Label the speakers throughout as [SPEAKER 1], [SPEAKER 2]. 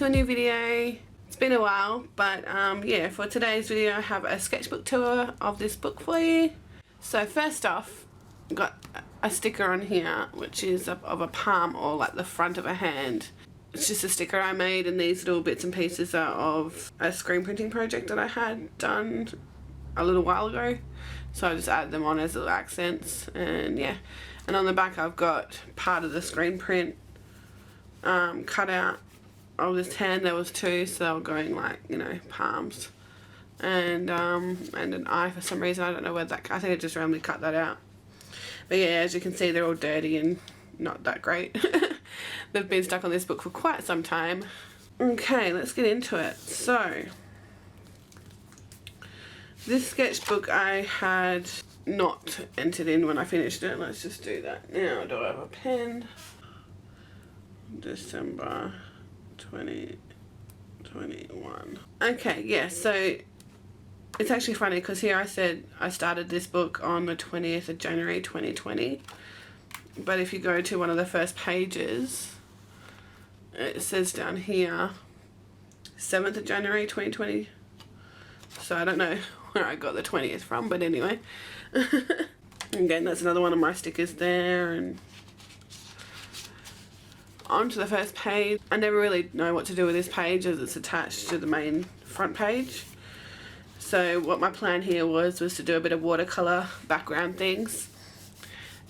[SPEAKER 1] to a new video. It's been a while, but yeah, for today's video I have a sketchbook tour of this book for you. So first off, I've got a sticker on here which is of a palm, or like the front of a hand. It's just a sticker I made, and these little bits and pieces are of a screen printing project that I had done a little while ago. So I just added them on as little accents, and yeah. And on the back I've got part of the screen print cut out of this hand. There was two, so they were going like, you know, palms. And an eye for some reason. I don't know where that, I think I just randomly cut that out. But yeah, as you can see, they're all dirty and not that great. They've been stuck on this book for quite some time. Okay, let's get into it. So, this sketchbook I had not entered in when I finished it. Let's just do that now. Do I have a pen? December 2021. Okay, yeah, so it's actually funny because here I said I started this book on the 20th of January 2020. But if you go to one of the first pages, it says down here 7th of January 2020. So I don't know where I got the 20th from, but anyway. Again, that's another one of my stickers there. And on to the first page. I never really know what to do with this page as it's attached to the main front page. So what my plan here was to do a bit of watercolor background things,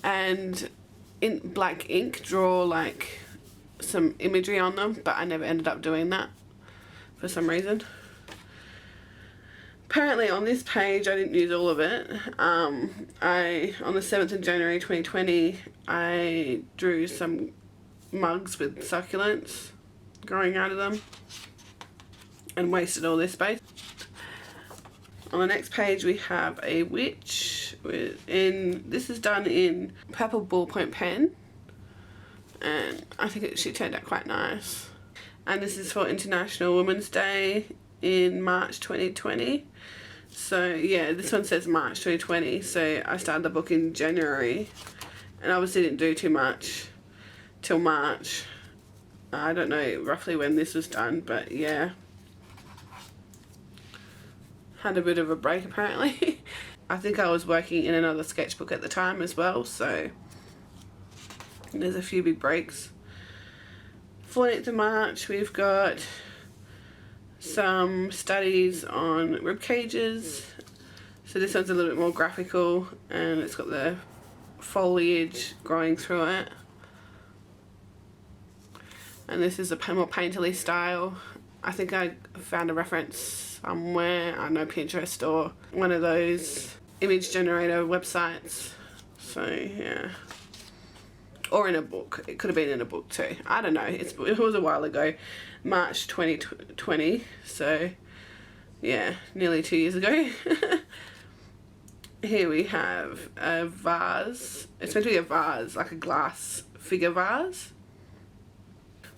[SPEAKER 1] and in black ink draw like some imagery on them, but I never ended up doing that for some reason. Apparently on this page I didn't use all of it. On the 7th of January 2020 I drew some mugs with succulents growing out of them and wasted all this space. On the next page we have a witch this is done in purple ballpoint pen, and I think she turned out quite nice. And this is for International Women's Day in March 2020. So yeah, this one says March 2020, so I started the book in January and obviously didn't do too much till March. I don't know roughly when this was done, but yeah. Had a bit of a break apparently. I think I was working in another sketchbook at the time as well, so there's a few big breaks. 14th of March we've got some studies on rib cages. So this one's a little bit more graphical and it's got the foliage growing through it. And this is a more painterly style. I think I found a reference somewhere, I don't know, Pinterest or one of those image generator websites. So yeah, or in a book. It could have been in a book too. I don't know. It was a while ago, March 2020. So yeah, nearly 2 years ago. Here we have a vase. It's meant to be a vase, like a glass figure vase,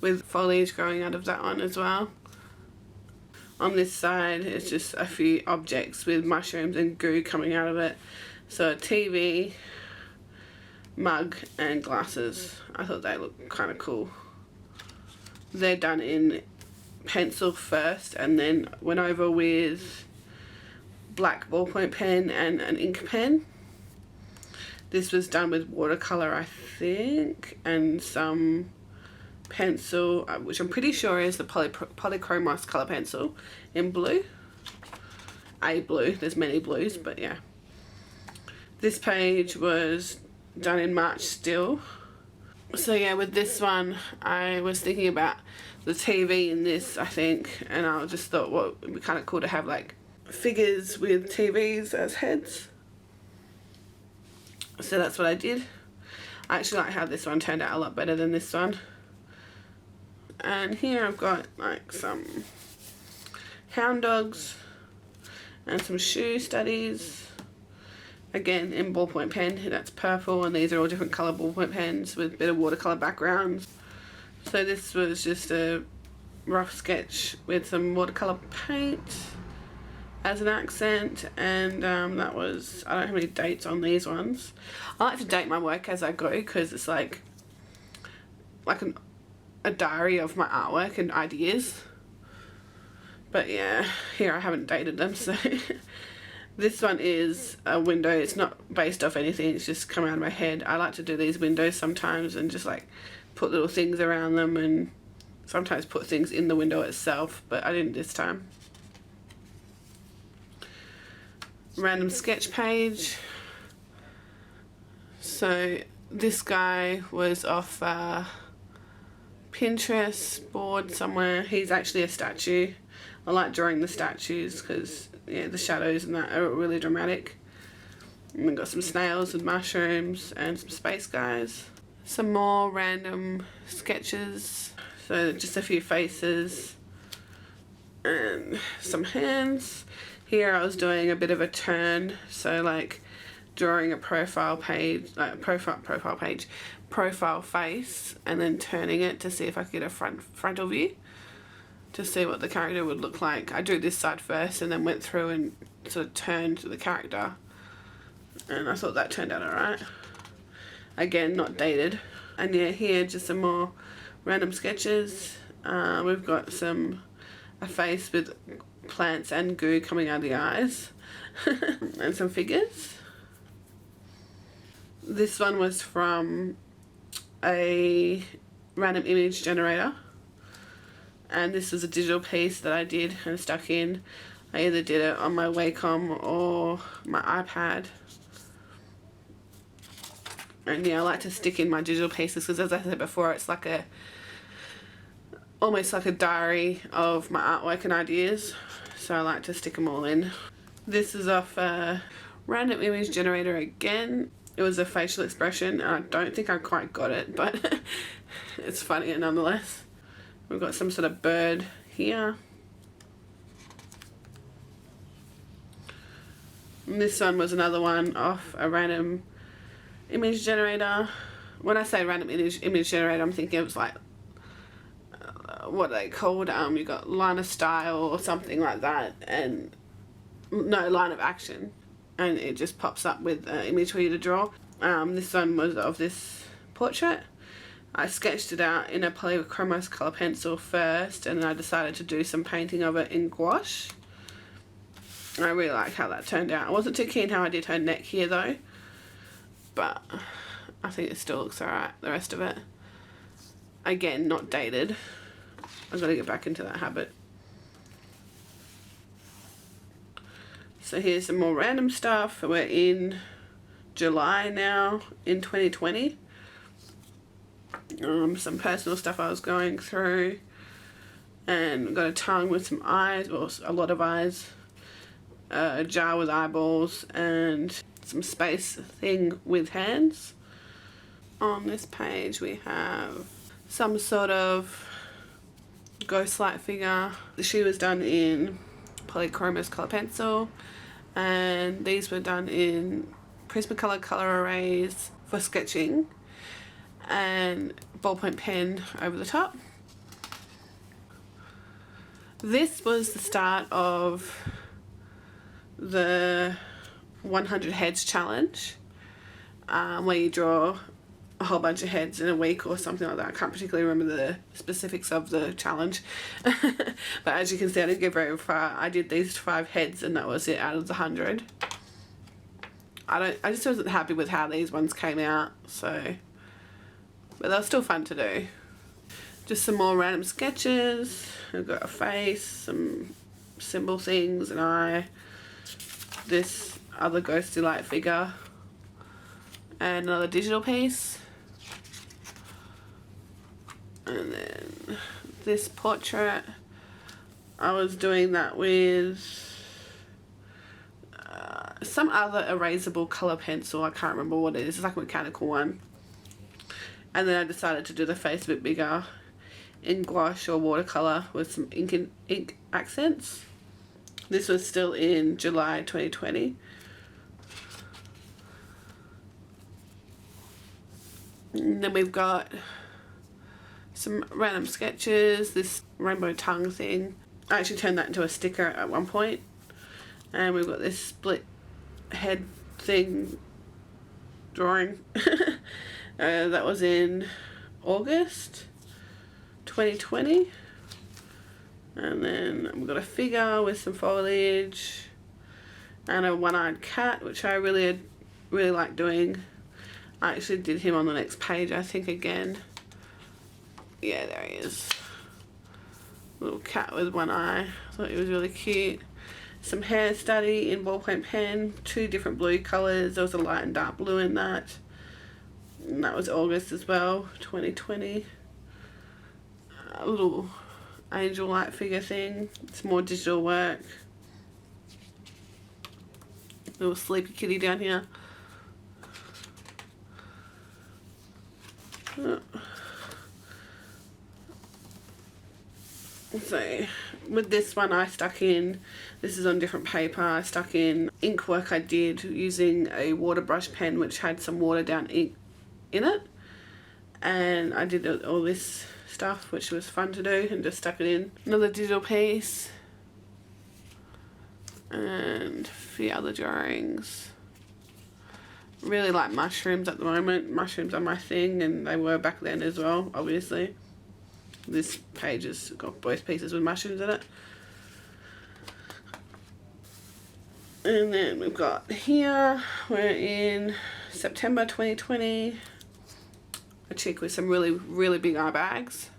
[SPEAKER 1] with foliage growing out of that one as well. On this side it's just a few objects with mushrooms and goo coming out of it. So a TV, mug and glasses. I thought they looked kind of cool. They're done in pencil first and then went over with black ballpoint pen and an ink pen. This was done with watercolor, I think, and some pencil, which I'm pretty sure is the Polychromos colour pencil in blue. A blue, there's many blues, but yeah. This page was done in March still. So yeah, with this one I was thinking about the TV in this, I think, and I just thought, well, it'd be kind of cool to have like figures with TVs as heads. So that's what I did. I actually like how this one turned out a lot better than this one. And here I've got like some hound dogs and some shoe studies, again in ballpoint pen. That's purple, and these are all different colour ballpoint pens with a bit of watercolour backgrounds. So this was just a rough sketch with some watercolour paint as an accent, and that was, I don't have any dates on these ones. I like to date my work as I go because it's like an a diary of my artwork and ideas. But yeah, here I haven't dated them, so this one is a window. It's not based off anything, it's just come out of my head. I like to do these windows sometimes and just like put little things around them, and sometimes put things in the window itself, but I didn't this time. Random sketch page. So this guy was off Pinterest board somewhere. He's actually a statue. I like drawing the statues because yeah, the shadows and that are really dramatic. And we've got some snails and mushrooms and some space guys. Some more random sketches. So just a few faces and some hands. Here I was doing a bit of a turn, so like drawing a profile page, like profile face, and then turning it to see if I could get a frontal view to see what the character would look like. I drew this side first and then went through and sort of turned the character, and I thought that turned out alright. Again, not dated. And yeah, here just some more random sketches. We've got a face with plants and goo coming out of the eyes and some figures. This one was from a random image generator, and this was a digital piece that I did and stuck in. I either did it on my Wacom or my iPad. And yeah, I like to stick in my digital pieces because, as I said before, it's like almost like a diary of my artwork and ideas, so I like to stick them all in. This is off a random image generator again. It was a facial expression, and I don't think I quite got it, but it's funny nonetheless. We've got some sort of bird here. And this one was another one off a random image generator. When I say random image generator, I'm thinking it was like what are they called? You got line of style or something like that, and no, line of action, and it just pops up with an image for you to draw. This one was of this portrait. I sketched it out in a polychromos colour pencil first, and then I decided to do some painting of it in gouache. I really like how that turned out. I wasn't too keen how I did her neck here though, but I think it still looks alright, the rest of it. Again, not dated. I've got to get back into that habit. So here's some more random stuff. We're in July now in 2020. Some personal stuff I was going through, and got a tongue with some eyes, or a lot of eyes, a jar with eyeballs, and some space thing with hands. On this page we have some sort of ghost-like figure. She was done in polychromos colour pencil, and these were done in Prismacolor colour arrays for sketching, and ballpoint pen over the top. This was the start of the 100 heads challenge, where you draw a whole bunch of heads in a week or something like that. I can't particularly remember the specifics of the challenge. But as you can see, I didn't go very far. I did these 5 heads and that was it out of the 100. I just wasn't happy with how these ones came out, so, but they were still fun to do. Just some more random sketches. I've got a face, some symbol things, an eye, this other ghostly light figure, and another digital piece. And then this portrait, I was doing that with some other erasable colour pencil. I can't remember what it is. It's like a mechanical one. And then I decided to do the face a bit bigger in gouache or watercolour with some ink accents. This was still in July 2020. And then we've got some random sketches, this rainbow tongue thing. I actually turned that into a sticker at one point. And we've got this split head thing drawing. That was in August. 2020. And then we've got a figure with some foliage and a one-eyed cat, which I really like doing. I actually did him on the next page, I think, again. Yeah, there he is. Little cat with one eye. I thought he was really cute. Some hair study in ballpoint pen, 2 different blue colours. There was a light and dark blue in that. And that was August as well, 2020. A little angel light figure thing. It's more digital work. Little sleepy kitty down here. So with this one I stuck in, this is on different paper, I stuck in ink work I did using a water brush pen which had some watered down ink in it, and I did all this stuff which was fun to do and just stuck it in. Another digital piece and a few other drawings. Really like mushrooms at the moment. Mushrooms are my thing, and they were back then as well, obviously. This page has got both pieces with mushrooms in it. And then we've got here, we're in September 2020. A chick with some really big eye bags.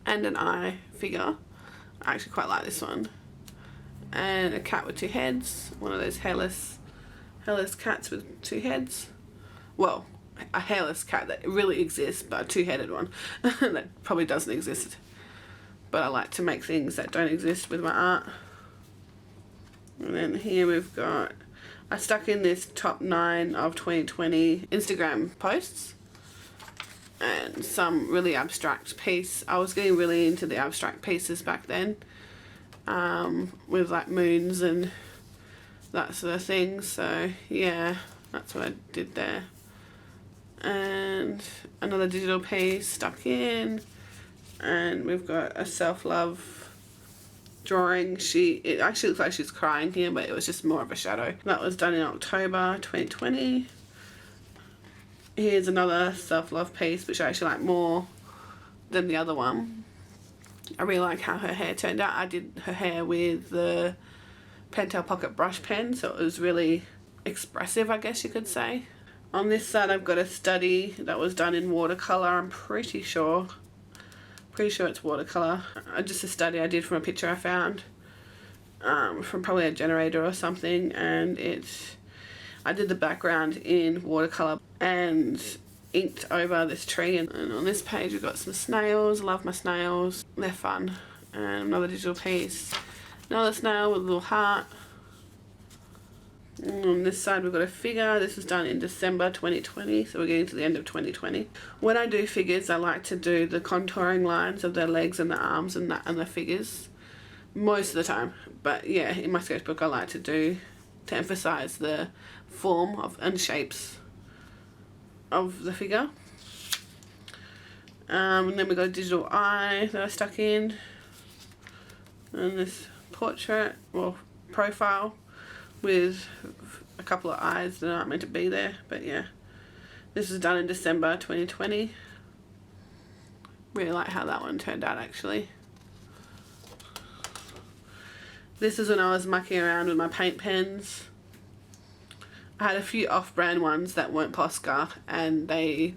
[SPEAKER 1] And an eye figure. I actually quite like this one. And a cat with 2 heads. One of those hairless cats with 2 heads. Well, a hairless cat that really exists, but a 2-headed one that probably doesn't exist. But I like to make things that don't exist with my art. And then here we've got, I stuck in this top 9 of 2020 Instagram posts and some really abstract piece. I was getting really into the abstract pieces back then, with like moons and that sort of thing. So yeah, that's what I did there. And another digital piece stuck in, and we've got a self-love drawing. It actually looks like she's crying here, but it was just more of a shadow. That was done in October 2020. Here's another self-love piece which I actually like more than the other one. I really like how her hair turned out. I did her hair with the Pentel Pocket brush pen, so it was really expressive, I guess you could say. On this side I've got a study that was done in watercolour. I'm pretty sure it's watercolour. Just a study I did from a picture I found from probably a generator or something, and I did the background in watercolour and inked over this tree. And on this page we've got some snails. I love my snails, they're fun. And another digital piece, another snail with a little heart. On this side we've got a figure. This was done in December 2020, so we're getting to the end of 2020. When I do figures I like to do the contouring lines of their legs and the arms and the figures most of the time, but yeah, in my sketchbook I like to emphasize the form and shapes of the figure. And then we've got a digital eye that I stuck in, and this portrait, well, profile with a couple of eyes that aren't meant to be there, but yeah. This was done in December 2020. Really like how that one turned out actually. This is when I was mucking around with my paint pens. I had a few off-brand ones that weren't Posca and they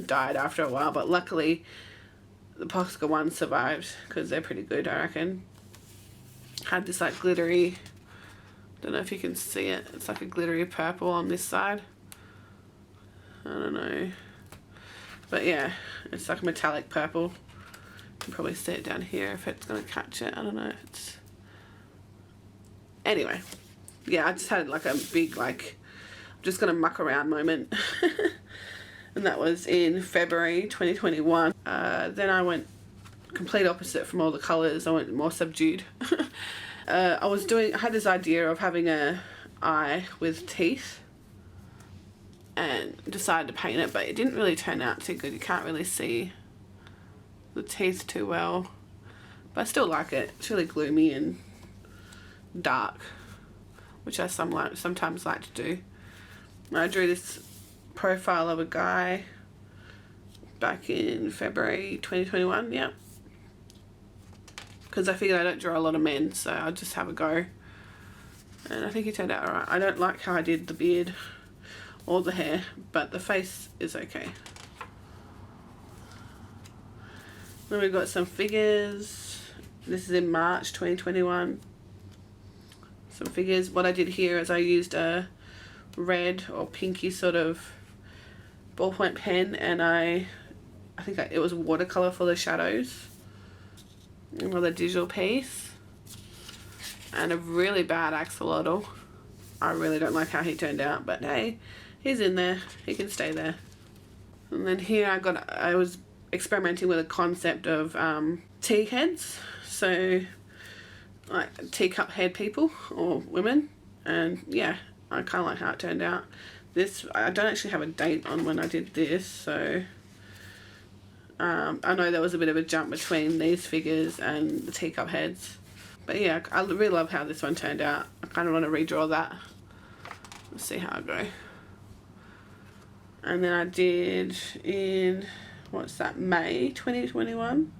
[SPEAKER 1] died after a while, but luckily the Posca ones survived because they're pretty good, I reckon. Had this like glittery, don't know if you can see it, it's like a glittery purple on this side. I don't know, but yeah, it's like a metallic purple. You can probably see it down here if it's going to catch it, I don't know. Anyway, yeah, I just had like a big like, I'm just going to muck around moment. And that was in February 2021. Then I went complete opposite from all the colours. I went more subdued. I had this idea of having a eye with teeth and decided to paint it, but it didn't really turn out too good. You can't really see the teeth too well, but I still like it. It's really gloomy and dark, which I sometimes like to do. I drew this profile of a guy back in February 2021, yep. Because I figured I don't draw a lot of men, so I'll just have a go. And I think it turned out alright. I don't like how I did the beard or the hair, but the face is okay. Then we've got some figures. This is in March 2021. Some figures. What I did here is I used a red or pinky sort of ballpoint pen, and I think it was watercolor for the shadows. Another digital piece. And a really bad axolotl. I really don't like how he turned out, but hey, he's in there. He can stay there. And then here I was experimenting with a concept of tea heads. So like teacup head people or women. And yeah, I kind of like how it turned out. This, I don't actually have a date on when I did this, so I know there was a bit of a jump between these figures and the teacup heads. But yeah, I really love how this one turned out. I kind of want to redraw that. Let's see how I go. And then I did in, what's that, May 2021.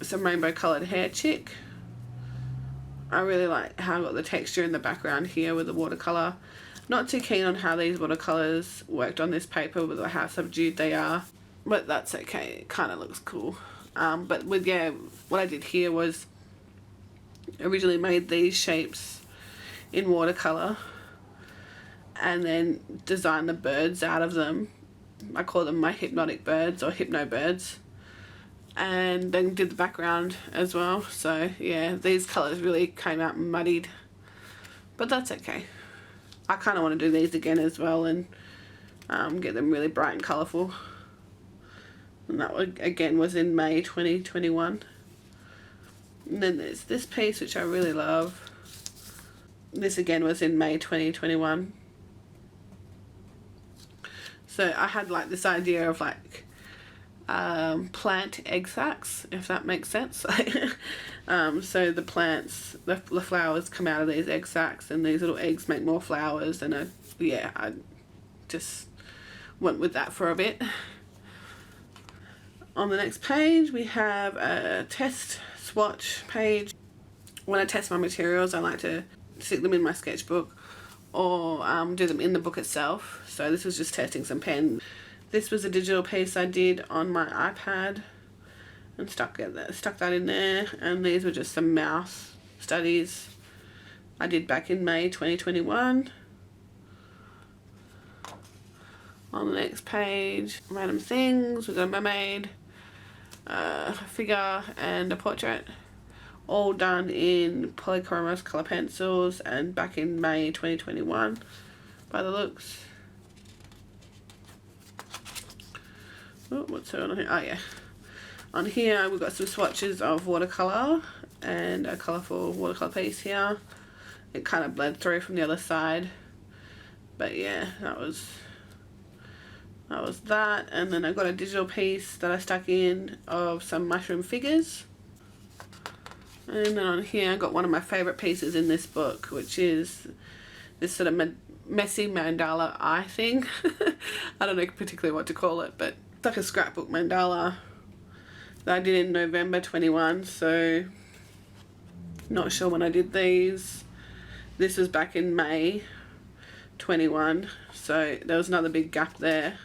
[SPEAKER 1] Some rainbow coloured hair chick. I really like how I got the texture in the background here with the watercolour. Not too keen on how these watercolours worked on this paper with how subdued they are. But that's okay, it kind of looks cool. But with, yeah, what I did here was originally made these shapes in watercolour and then designed the birds out of them. I call them my hypnotic birds or hypno birds. And then did the background as well. So yeah, these colours really came out muddied. But that's okay. I kind of want to do these again as well and get them really bright and colourful. And that one, again, was in May 2021. And then there's this piece which I really love. This again was in May 2021. So I had like this idea of like plant egg sacs, if that makes sense. So the plants, the flowers come out of these egg sacs, and these little eggs make more flowers, and I just went with that for a bit. On the next page we have a test swatch page. When I test my materials, I like to stick them in my sketchbook or do them in the book itself. So this was just testing some pens. This was a digital piece I did on my iPad and stuck that in there, and these were just some mouse studies I did back in May 2021. On the next page, random things. We've got a mermaid, a figure and a portrait, all done in polychromos colour pencils and back in May 2021 by the looks. Oh, what's on here? Oh yeah. On here we've got some swatches of watercolour and a colourful watercolour piece here. It kind of bled through from the other side. But yeah, that was that. And then I got a digital piece that I stuck in of some mushroom figures. And then on here I got one of my favourite pieces in this book, which is this sort of messy mandala eye thing. I don't know particularly what to call it, but it's like a scrapbook mandala that I did in November 21, so not sure when I did these. This was back in May 21, so there was another big gap there.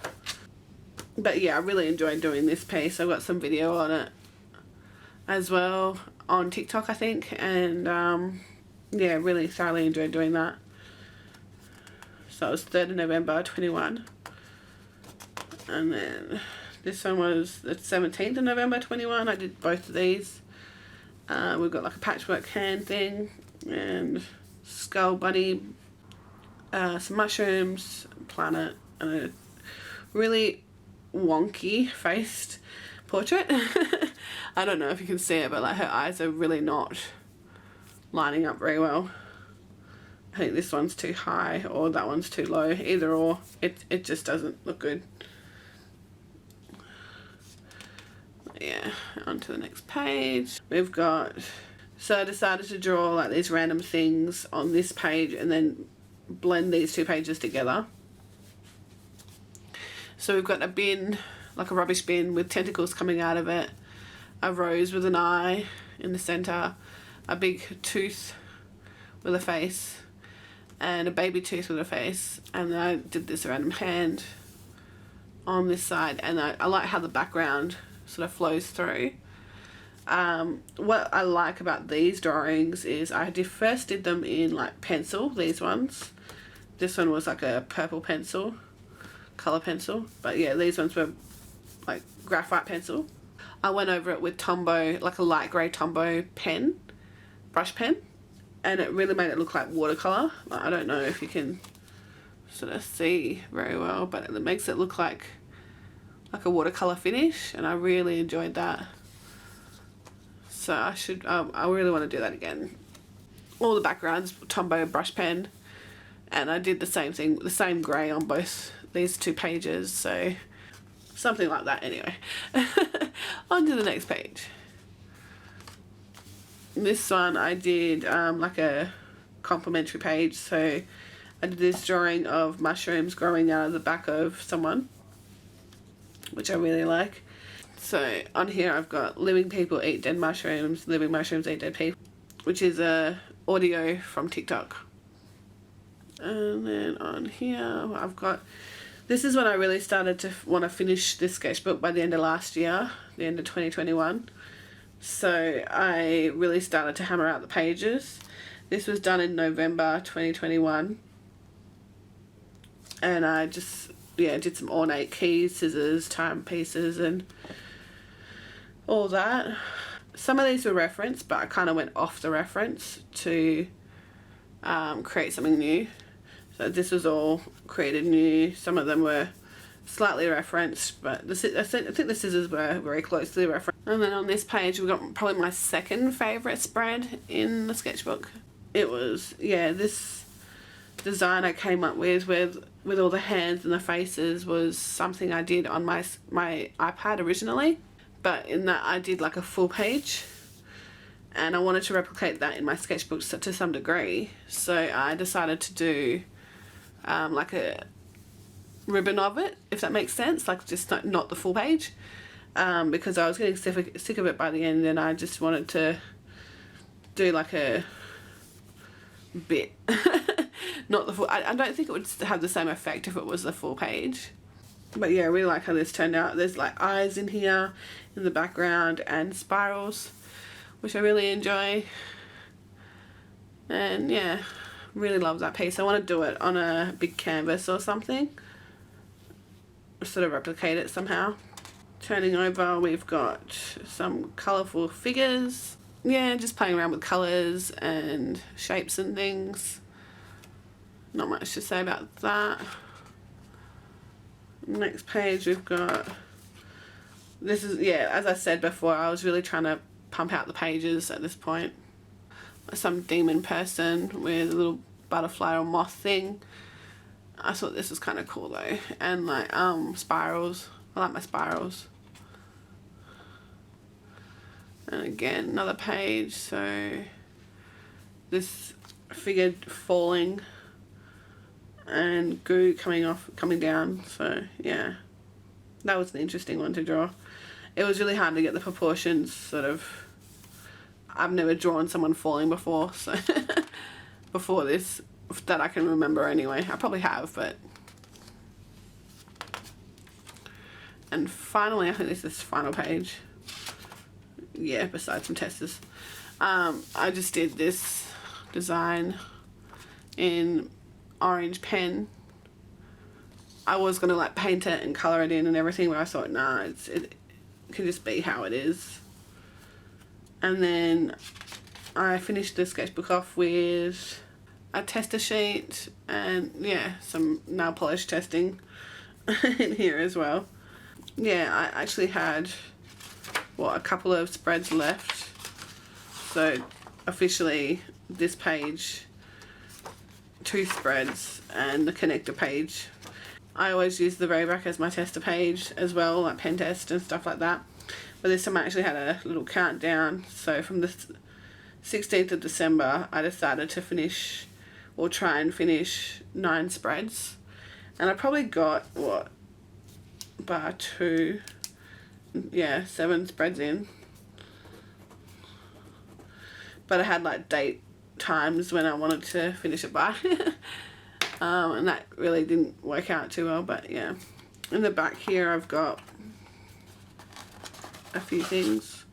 [SPEAKER 1] But yeah, I really enjoyed doing this piece. I've got some video on it as well on TikTok, I think, and yeah, really thoroughly enjoyed doing that. So it was 3rd of November 21, and then this one was the 17th of November 21. I did both of these. We've got like a patchwork hand thing and skull bunny, some mushrooms, planet, and a really wonky faced portrait. I don't know if you can see it, but like her eyes are really not lining up very well. I think this one's too high or that one's too low. Either or, it just doesn't look good. Yeah, on to the next page. We've got, so I decided to draw like these random things on this page and then blend these two pages together. So we've got a bin, like a rubbish bin with tentacles coming out of it, a rose with an eye in the centre, a big tooth with a face, and a baby tooth with a face. And then I did this random hand on this side, and I like how the background sort of flows through. What I like about these drawings is I first did them in like pencil, these ones. This one was like a purple pencil, colour pencil, but yeah, these ones were like graphite pencil. I went over it with Tombow, like a light grey Tombow pen, brush pen, and it really made it look like watercolour. I don't know if you can sort of see very well, but it makes it look like a watercolour finish, and I really enjoyed that. So I really want to do that again. All the backgrounds, Tombow brush pen, and I did the same thing, the same grey on both these two pages, so something like that anyway. On to the next page. This one I did like a complimentary page, so I did this drawing of mushrooms growing out of the back of someone, which I really like. So on here I've got living people eat dead mushrooms, living mushrooms eat dead people, which is a audio from TikTok. And then on here I've got, this is when I really started to want to finish this sketchbook by the end of last year, the end of 2021. So I really started to hammer out the pages. This was done in November 2021. And I just, yeah, did some ornate keys, scissors, timepieces and all that. Some of these were referenced, but I kind of went off the reference to create something new. So this was all created new. Some of them were slightly referenced, but I think the scissors were very closely referenced. And then on this page we've got probably my second favourite spread in the sketchbook. It was, yeah, this design I came up with all the hands and the faces was something I did on my iPad originally, but in that I did like a full page, and I wanted to replicate that in my sketchbook to some degree, so I decided to do like a ribbon of it, if that makes sense, like just not the full page, because I was getting sick of it by the end, and I just wanted to do like a bit. Not the full, I don't think it would have the same effect if it was the full page. But yeah, I really like how this turned out. There's like eyes in here in the background and spirals, which I really enjoy. And yeah, really love that piece. I want to do it on a big canvas or something, sort of replicate it somehow. Turning over, we've got some colourful figures. Yeah, just playing around with colours and shapes and things. Not much to say about that. Next page we've got, this is, yeah, as I said before, I was really trying to pump out the pages at this point. Some demon person with a little butterfly or moth thing. I thought this was kind of cool though. And like spirals. I like my spirals. And again, another page. So this figure falling and goo coming down. So yeah, that was an interesting one to draw. It was really hard to get the proportions sort of. I've never drawn someone falling before, so before this, that I can remember anyway. I probably have, but. And finally, I think this is the final page. Yeah, besides some testers. I just did this design in orange pen. I was gonna like paint it and colour it in and everything, but I thought nah, it can just be how it is. And then I finished the sketchbook off with a tester sheet and yeah, some nail polish testing in here as well. Yeah, I actually had a couple of spreads left, so officially this page, 2 spreads and the connector page. I always use the very back as my tester page as well, like pen test and stuff like that, but this time I actually had a little countdown. So from the 16th of December I decided to finish, or try and finish, 9 spreads, and I probably got bar 2. Yeah, 7 spreads in. But I had like date times when I wanted to finish it by. And that really didn't work out too well, but yeah. In the back here I've got a few things.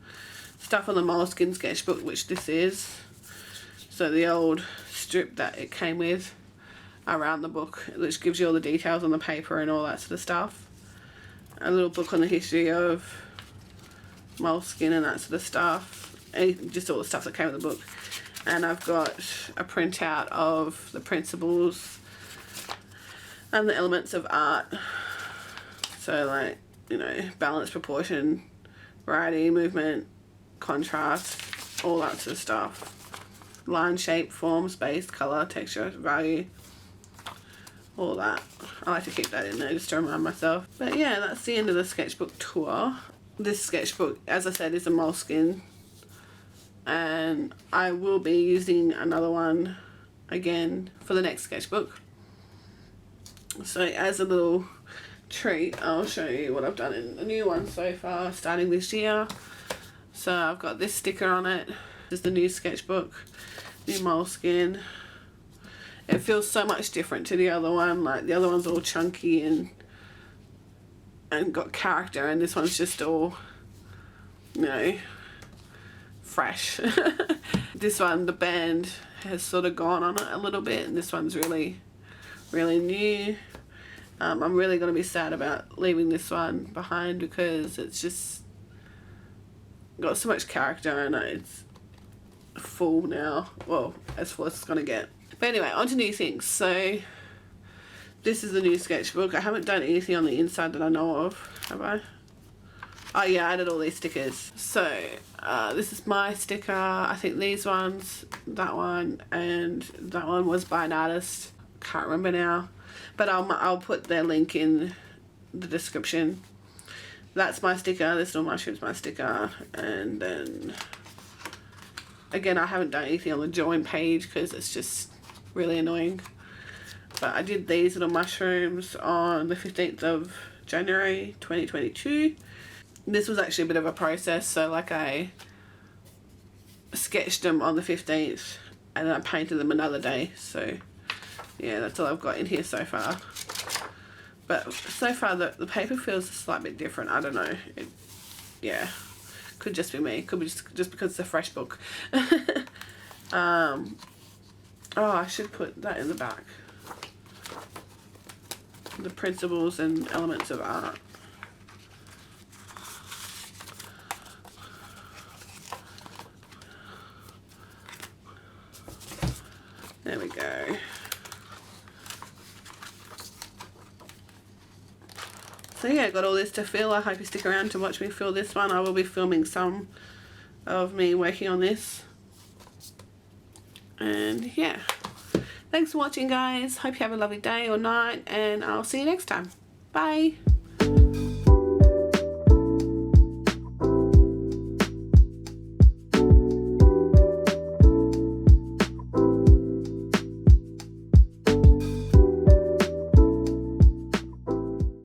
[SPEAKER 1] Stuff on the Moleskine Sketchbook, which this is. So the old strip that it came with around the book, which gives you all the details on the paper and all that sort of stuff. A little book on the history of Moleskine and that sort of stuff. And just all the stuff that came with the book. And I've got a printout of the principles and the elements of art. So like, you know, balance, proportion, variety, movement, contrast, all that sort of stuff. Line, shape, form, space, colour, texture, value, all that. I like to keep that in there just to remind myself. But yeah, that's the end of the sketchbook tour. This sketchbook, as I said, is a Moleskine, and I will be using another one again for the next sketchbook. So as a little treat, I'll show you what I've done in the new one so far, starting this year. So I've got this sticker on it. This is the new sketchbook, new Moleskine. It feels so much different to the other one. Like the other one's all chunky and got character, and this one's just all, you know, fresh. This one, the band has sort of gone on it a little bit, and this one's really, really new. I'm really going to be sad about leaving this one behind because it's just got so much character in it. It's full now. Well, as full as it's going to get. But anyway, on to new things. So this is the new sketchbook. I haven't done anything on the inside that I know of, have I? Oh yeah, I added all these stickers. So this is my sticker. I think these ones, that one, and that one was by an artist. Can't remember now, but I'll put their link in the description. That's my sticker. This little mushroom's my sticker, and then again, I haven't done anything on the join page because it's just really annoying. But I did these little mushrooms on the 15th of January 2022. This was actually a bit of a process, so like I sketched them on the 15th and then I painted them another day. So yeah, that's all I've got in here so far. But so far the paper feels a slight bit different. I don't know. Yeah, could just be me. Could be just because it's a fresh book. Oh, I should put that in the back. The principles and elements of art. There we go. So yeah, got all this to fill. I hope you stick around to watch me fill this one. I will be filming some of me working on this. And yeah, thanks for watching guys. Hope you have a lovely day or night, and I'll see you next time. Bye.